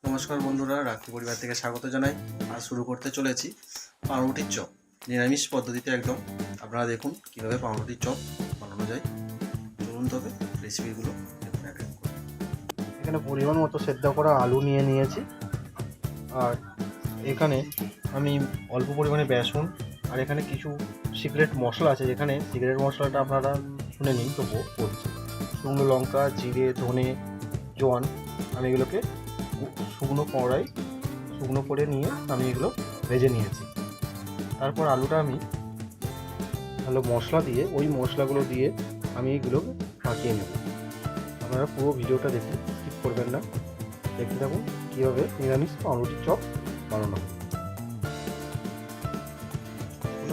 নমস্কার বন্ধুরা, রাখি পরিবার থেকে স্বাগত জানাই। আজ শুরু করতে চলেছি পাউরুটির চপ, নিরামিষ পদ্ধতিতে একদম। আপনারা দেখুন কীভাবে পাউরুটির চপ বানানো যায়। চলুন তবে রেসিপিগুলো দেখুন এক এক করে। এখানে পরিমাণ মতো সেদ্ধ করা আলু নিয়ে নিয়েছি, আর এখানে আমি অল্প পরিমাণে বেসন, আর এখানে কিছু সিক্রেট মশলা আছে। যেখানে সিক্রেট মশলাটা আপনারা শুনে নিন, তবুও বলছি। শুকনো লঙ্কা, জিরে, ধনে, জোয়ান, আমি এগুলোকে শুকনো কড়াই শুকনো করে নিয়ে আমি এগুলো ভেজে নিয়েছি। তারপর আলুটা আমি ভালো মশলা দিয়ে, ওই মশলাগুলো দিয়ে আমি এগুলো মাখিয়ে নেব। আপনারা পুরো ভিডিওটা দেখুন, স্কিপ করবেন না। দেখতে থাকুন কীভাবে নিরামিষ পাউরুটির চপ বানানো হয়।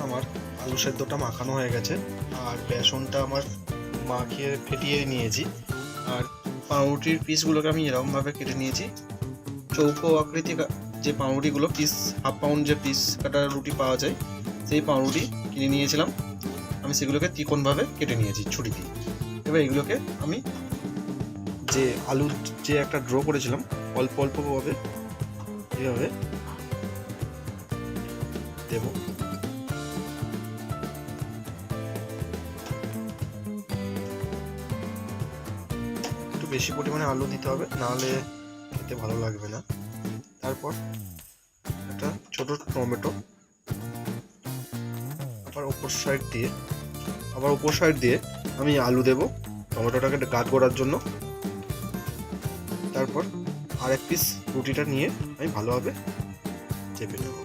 আমার আলু সেদ্ধটা মাখানো হয়ে গেছে, আর বেসনটা আমার মাখিয়ে ফেটিয়ে নিয়েছি। আর পাউরুটির পিসগুলোকে আমি এরকমভাবে কেটে নিয়েছি। চৌকো আকৃতি যে পাউরুটিগুলো পিস, হাফ পাউন্ড যে পিস কাটা রুটি পাওয়া যায়, সেই পাউরুটি কিনে নিয়েছিলাম। আমি সেগুলোকে ত্রিকোণভাবে কেটে নিয়েছি ছুরি দিয়ে। এবার এগুলোকে আমি যে আলুর যে একটা ড্র করেছিলাম, অল্প অল্পভাবে এভাবে দেব। একটু বেশি পরিমাণে আলু দিতে হবে, নাহলে খেতে ভালো লাগবে না। তারপর একটা ছোট টমেটো, আবার উপর সাইড দিয়ে আমি আলু দেব টমেটোটাকে গাঢ় করার জন্য। তারপর আরেক পিস রুটিটা নিয়ে আমি ভালোভাবে চেপে নেব।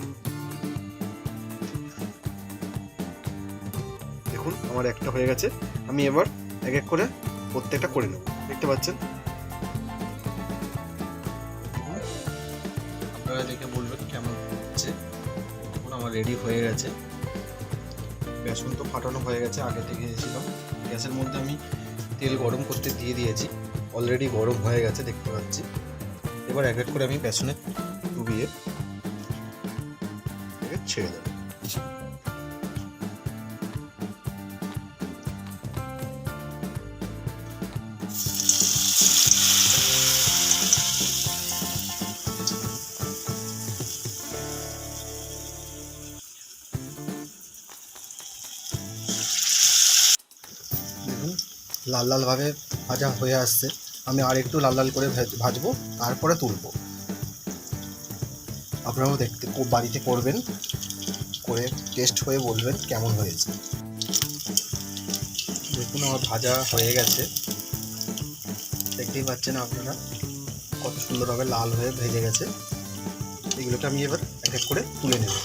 দেখুন আমার একটা হয়ে গেছে। আমি এবার এক এক করে প্রত্যেকটা করে নেব। দেখতে পাচ্ছেন, আপনারা দেখে বলবেন কেমন হচ্ছে। এখন আমার রেডি হয়ে গেছে। বেসন তো ফাটানো হয়ে গেছে, আগে থেকে দিয়েছিলাম। গ্যাসের মধ্যে আমি তেল গরম করতে দিয়ে দিয়েছি, অলরেডি গরম হয়ে গেছে দেখতে পাচ্ছি। এবার এক এক করে আমি বেসনে ডুবিয়ে ছেড়ে দেব। দেখুন লাল লালভাবে ভাজা হয়ে আসছে। আমি আর একটু লাল লাল করে ভাজবো, তারপরে তুলবো। আপনারাও বাড়িতে করবেন, করে টেস্ট হয়ে বলবেন কেমন হয়েছে। দেখুন আমার ভাজা হয়ে গেছে, দেখতেই পাচ্ছেন আপনারা কত সুন্দরভাবে লাল হয়ে ভেজে গেছে। এগুলোকে আমি এবার এক এক করে তুলে নেব।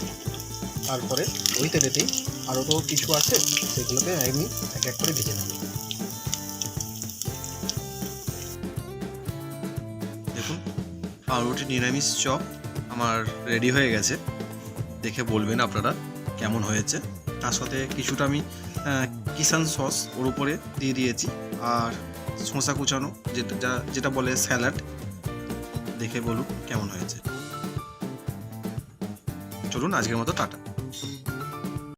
তারপরে ওই তেলেতেই আরও তো কিছু আছে, সেগুলোকে আমি এক এক করে ভেজে নেব। দেখুন পাউরুটি নিরামিষ চপ আমার রেডি হয়ে গেছে। দেখে বলবেন আপনারা কেমন হয়েছে। তার সাথে কিছুটা আমি কিষান সস ওর উপরে দিয়ে দিয়েছি, আর শসা কুচানো, যেটা বলে স্যালাড। দেখে বলুন কেমন হয়েছে। চলুন আজকের মতো টাটা।